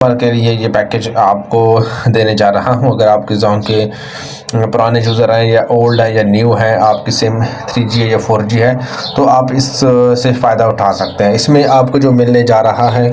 के लिए ये पैकेज आपको देने जा रहा हूँ। अगर आपके जोन के पुराने यूज़र हैं या ओल्ड है या न्यू है, आपकी सिम 3G है या 4G है, तो आप इस से फ़ायदा उठा सकते हैं। इसमें आपको जो मिलने जा रहा है,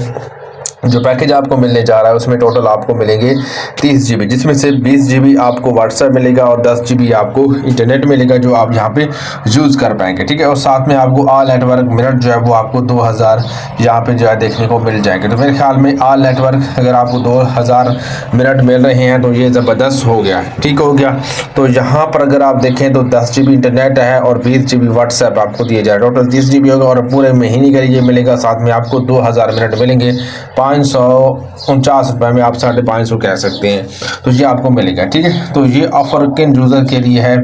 जो पैकेज आपको मिलने जा रहा है, उसमें टोटल आपको मिलेंगे 30 GB, जिसमें से 20 GB आपको व्हाट्सएप मिलेगा और 10 GB आपको इंटरनेट मिलेगा जो आप यहाँ पे यूज़ कर पाएंगे। ठीक है, और साथ में आपको ऑल नेटवर्क मिनट जो है वो आपको 2000 यहाँ पे जो है देखने को मिल जाएंगे। तो मेरे ख्याल में ऑल नेटवर्क अगर आपको 2000 मिनट मिल रहे हैं तो ये ज़बरदस्त हो गया, ठीक हो गया। तो यहाँ पर अगर आप देखें तो 10 GB इंटरनेट है और 20 GB व्हाट्सएप आपको दिए जाए, टोटल 30 GB होगा और पूरे महीने का ये मिलेगा। साथ में आपको 2000 मिनट मिलेंगे 549 रुपये में, आप 550 कह सकते हैं। तो ये आपको मिलेगा, ठीक है। तो ये ऑफ़र किन यूज़र के लिए है,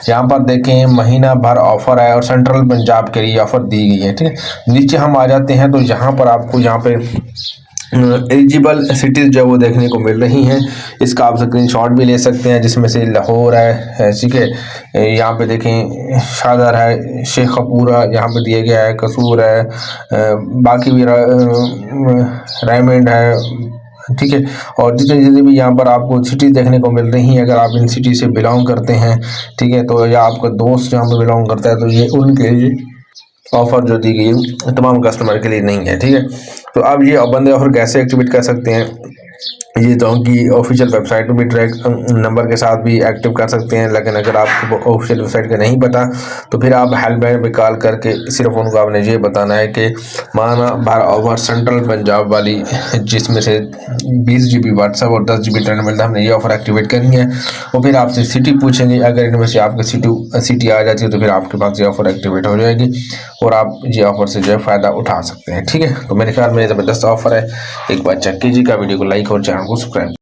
यहाँ पर देखें महीना भर ऑफ़र है और सेंट्रल पंजाब के लिए ऑफ़र दी गई है, ठीक है। नीचे हम आ जाते हैं तो यहाँ पर आपको यहाँ पे एलिजिबल सिटीज़ जो वो देखने को मिल रही हैं। इसका आप स्क्रीनशॉट भी ले सकते हैं, जिसमें से लाहौर है, ठीक है। यहाँ पे देखें शादर है, शेखपुरा यहाँ पे दिया गया है, कसूर है, बाकी भी रायमंड है, ठीक है। और जितने भी यहाँ पर आपको सिटीज़ देखने को मिल रही हैं, अगर आप इन सिटी से बिलोंग करते हैं, ठीक है, तो या आपका दोस्त यहाँ पे बिलोंग करता है, तो ये उनके लिए ऑफ़र जो दी गई तमाम कस्टमर के लिए नहीं है, ठीक है। तो आप ये बंदे ऑफ़र कैसे एक्टिवेट कर सकते हैं, ये जोन की ऑफिशियल वेबसाइट पर भी ट्रैक नंबर के साथ भी एक्टिव कर सकते हैं। लेकिन अगर आपको ऑफिशियल वेबसाइट का नहीं पता तो फिर आप हेल्पलाइन पे कॉल करके सिर्फ उनको आपने ये बताना है कि माना भर ओवर सेंट्रल पंजाब वाली, जिसमें से 20 GB व्हाट्सएप और 10 GB इंटरनेट मिलता है, हमने ये ऑफ़र एक्टिवेट करनी है। और फिर आपसे सिटी पूछेंगे, अगर इनमें से आपकी सिटी आ जाती है तो फिर आपके पास ये ऑफ़र एक्टिवेट हो जाएगी और आप ये ऑफ़र से जो है फ़ायदा उठा सकते हैं, ठीक है। तो मेरे ख्याल में ज़बरदस्त ऑफ़र है, एक बार चेक कीजिएगा। वीडियो को लाइक और चैनल को सब्सक्राइब